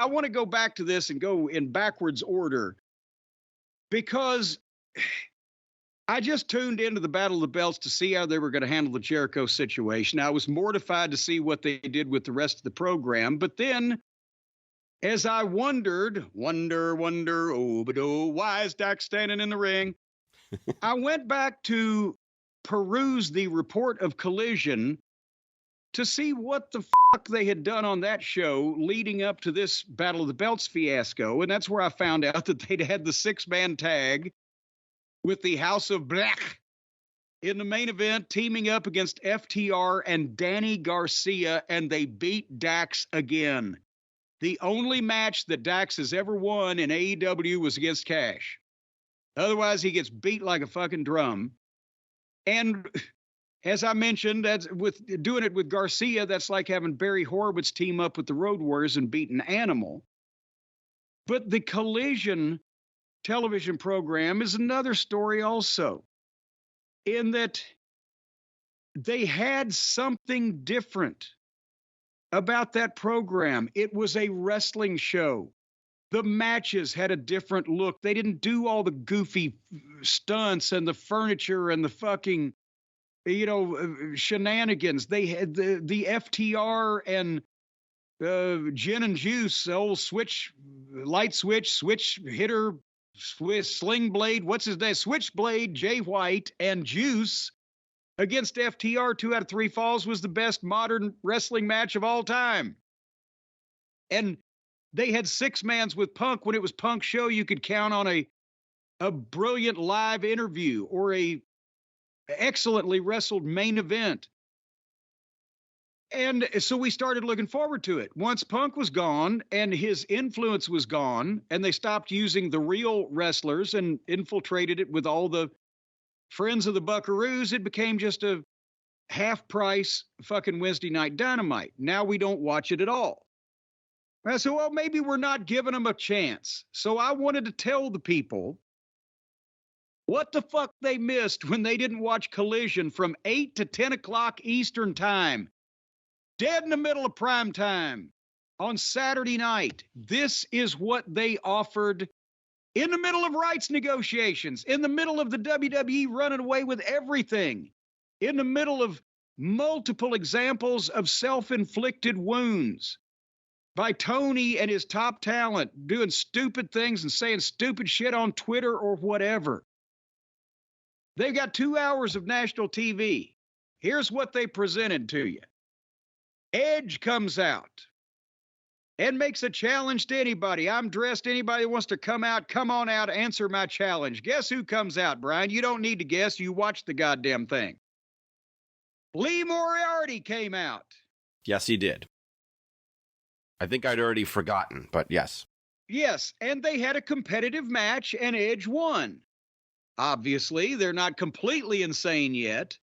I want to go back to this and go in backwards order because I just tuned into the Battle of the Belts to see how they were going to handle the Jericho situation. I was mortified to see what they did with the rest of the program. But then, as I wonder, oh, but oh, why is Dak standing in the ring? I went back to peruse the report of Collision to see what the fuck they had done on that show leading up to this Battle of the Belts fiasco. And that's where I found out that they'd had the 6-man tag with the House of Black in the main event, teaming up against FTR and Danny Garcia, and they beat Dax again. The only match that Dax has ever won in AEW was against Cash. Otherwise, he gets beat like a fucking drum. And as I mentioned, that's with doing it with Garcia, that's like having Barry Horowitz team up with the Road Warriors and beat an Animal. But the Collision television program is another story also, in that they had something different about that program. It was a wrestling show. The matches had a different look. They didn't do all the goofy stunts and the furniture and the fucking, shenanigans. They had the FTR and Gin and Juice, old light switch hitter, Sling Blade, what's his name? Switchblade, Jay White, and Juice against FTR, 2 out of 3 falls, was the best modern wrestling match of all time. And they had 6-mans with Punk. When it was Punk's show, you could count on a brilliant live interview or a excellently wrestled main event. And so we started looking forward to it. Once Punk was gone and his influence was gone, and they stopped using the real wrestlers and infiltrated it with all the friends of the Buckaroos, it became just a half-price fucking Wednesday Night Dynamite. Now we don't watch it at all. I said, well, maybe we're not giving them a chance. So I wanted to tell the people what the fuck they missed when they didn't watch Collision from 8 to 10 o'clock Eastern Time. Dead in the middle of prime time on Saturday night. This is what they offered in the middle of rights negotiations, in the middle of the WWE running away with everything, in the middle of multiple examples of self-inflicted wounds by Tony and his top talent doing stupid things and saying stupid shit on Twitter or whatever. They've got 2 hours of national TV. Here's what they presented to you. Edge comes out and makes a challenge to anybody. I'm dressed. Anybody that wants to come out, come on out, answer my challenge. Guess who comes out, Brian? You don't need to guess. You watch the goddamn thing. Lee Moriarty came out. Yes, he did. I think I'd already forgotten, but yes. Yes, and they had a competitive match, and Edge won. Obviously, they're not completely insane yet.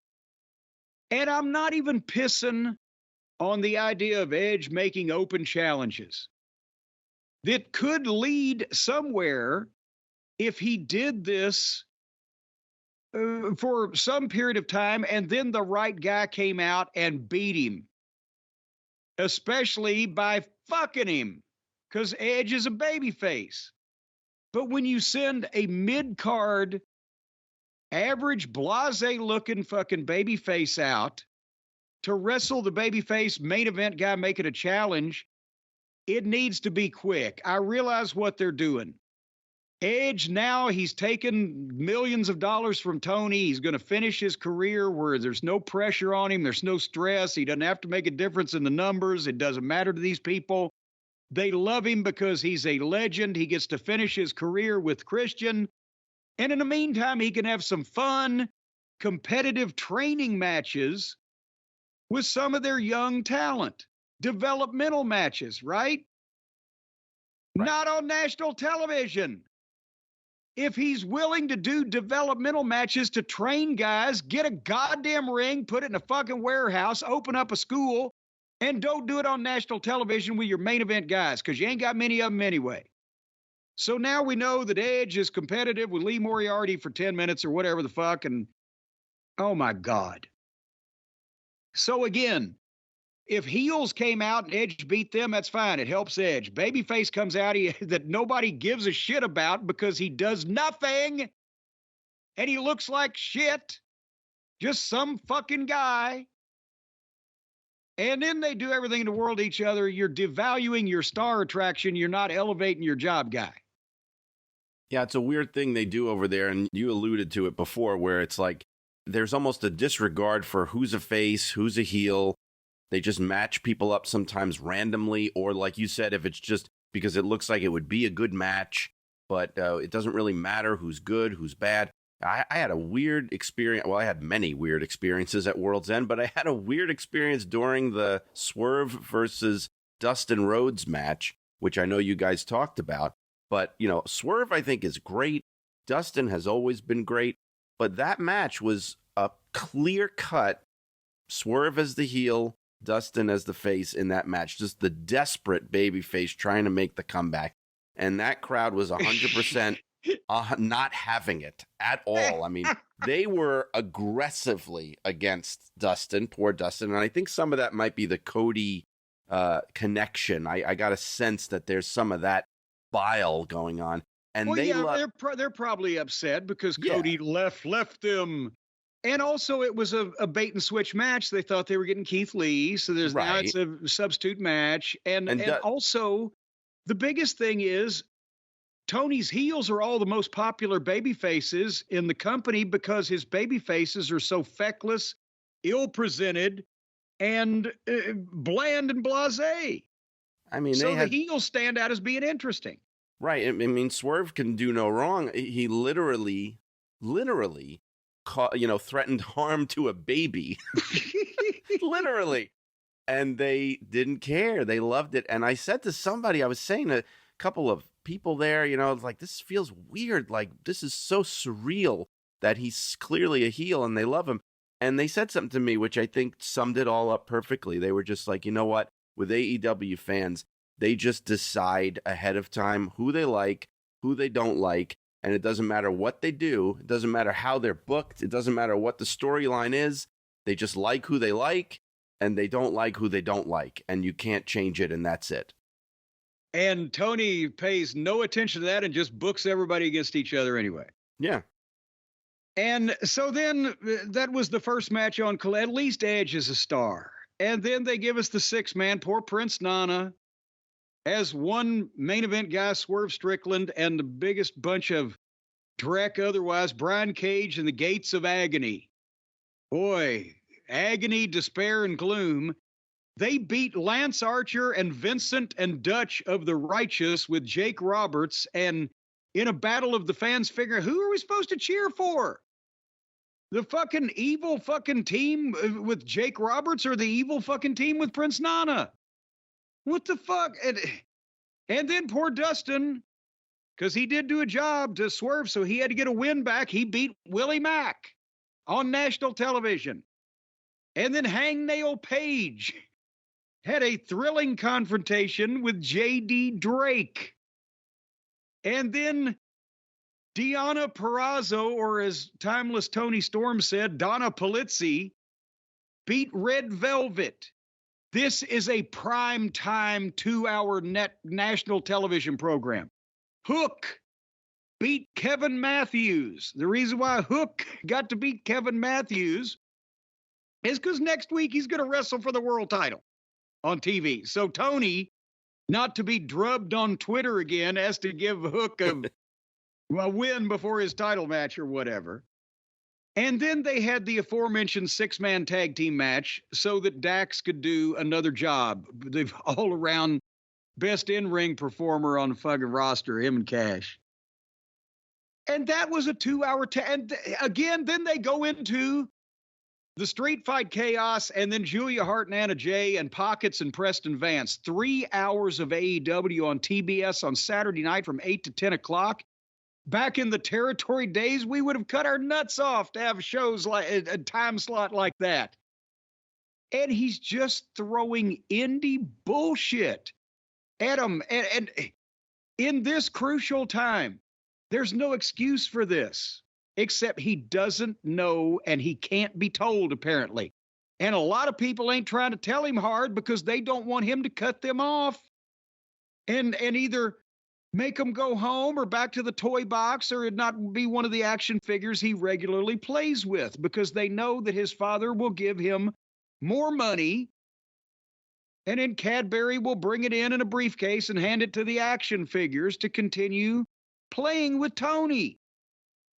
And I'm not even pissing on the idea of Edge making open challenges that could lead somewhere if he did this for some period of time and then the right guy came out and beat him, especially by fucking him, because Edge is a babyface. But when you send a mid-card, average, blase-looking fucking babyface out to wrestle the babyface main event guy making a challenge, it needs to be quick. I realize what they're doing. Edge now, he's taken millions of dollars from Tony. He's going to finish his career where there's no pressure on him. There's no stress. He doesn't have to make a difference in the numbers. It doesn't matter to these people. They love him because he's a legend. He gets to finish his career with Christian. And in the meantime, he can have some fun, competitive training matches with some of their young talent. Developmental matches, right? Not on national television. If he's willing to do developmental matches to train guys, get a goddamn ring, put it in a fucking warehouse, open up a school, and don't do it on national television with your main event guys, because you ain't got many of them anyway. So now we know that Edge is competitive with Lee Moriarty for 10 minutes or whatever the fuck, and oh my God. So again, if heels came out and Edge beat them, that's fine. It helps Edge. Babyface comes out that nobody gives a shit about because he does nothing and he looks like shit. Just some fucking guy. And then they do everything in the world to each other. You're devaluing your star attraction. You're not elevating your job guy. Yeah, it's a weird thing they do over there. And you alluded to it before where it's like there's almost a disregard for who's a face, who's a heel. They just match people up sometimes randomly. Or like you said, if it's just because it looks like it would be a good match, but it doesn't really matter who's good, who's bad. I had a weird experience. Well, I had many weird experiences at World's End, but I had a weird experience during the Swerve versus Dustin Rhodes match, which I know you guys talked about. But, you know, Swerve, I think, is great. Dustin has always been great. But that match was a clear cut Swerve as the heel, Dustin as the face in that match. Just the desperate babyface trying to make the comeback. And that crowd was 100% not having it at all. I mean, they were aggressively against Dustin, poor Dustin. And I think some of that might be the Cody connection. I got a sense that there's some of that bile going on. And well, they're probably upset because Cody left them. And also it was a bait and switch match. They thought they were getting Keith Lee. So now it's a substitute match. And also the biggest thing is Tony's heels are all the most popular baby faces in the company because his baby faces are so feckless, ill-presented, and bland and blasé. I mean, the heels stand out as being interesting. Right. I mean, Swerve can do no wrong. He literally, threatened harm to a baby. Literally. And they didn't care. They loved it. And I said to somebody, I was saying a couple of people there, like, this feels weird. Like, this is so surreal that he's clearly a heel and they love him. And they said something to me, which I think summed it all up perfectly. They were just like, you know what? With AEW fans, they just decide ahead of time who they like, who they don't like. And it doesn't matter what they do. It doesn't matter how they're booked. It doesn't matter what the storyline is. They just like who they like and they don't like who they don't like. And you can't change it. And that's it. And Tony pays no attention to that and just books everybody against each other anyway. Yeah. And so then that was the first match on Colette. At least Edge is a star. And then they give us the 6-man, poor Prince Nana, as one main event guy, Swerve Strickland, and the biggest bunch of dreck otherwise, Brian Cage and the Gates of Agony. Boy, agony, despair, and gloom. They beat Lance Archer and Vincent and Dutch of the Righteous with Jake Roberts, and in a battle of the fans figure, who are we supposed to cheer for? The fucking evil fucking team with Jake Roberts or the evil fucking team with Prince Nana? What the fuck? And then poor Dustin, because he did do a job to Swerve, so he had to get a win back. He beat Willie Mack on national television. And then Hangnail Page had a thrilling confrontation with J.D. Drake. And then Deonna Purrazzo, or as Timeless Tony Storm said, Donna Polizzi, beat Red Velvet. This is a prime time 2-hour national television program. Hook beat Kevin Matthews. The reason why Hook got to beat Kevin Matthews is because next week he's going to wrestle for the world title on TV. So Tony, not to be drubbed on Twitter again, has to give Hook a win before his title match or whatever. And then they had the aforementioned 6-man tag team match so that Dax could do another job. The all-around best in-ring performer on the fucking roster, him and Cash. And that was a 2-hour and again, then they go into the Street Fight Chaos, and then Julia Hart and Anna Jay and Pockets and Preston Vance. 3 hours of AEW on TBS on Saturday night from 8 to 10 o'clock. Back in the territory days, we would have cut our nuts off to have shows like a time slot like that. And he's just throwing indie bullshit at him. And in this crucial time, there's no excuse for this, except he doesn't know and he can't be told, apparently. And a lot of people ain't trying to tell him hard because they don't want him to cut them off and either make him go home or back to the toy box or not be one of the action figures he regularly plays with, because they know that his father will give him more money, and then Cadbury will bring it in a briefcase and hand it to the action figures to continue playing with Tony.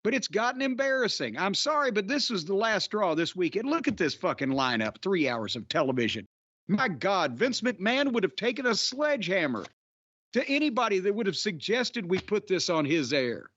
But it's gotten embarrassing. I'm sorry, but this was the last straw this weekend. Look at this fucking lineup, 3 hours of television. My God, Vince McMahon would have taken a sledgehammer to anybody that would have suggested we put this on his air.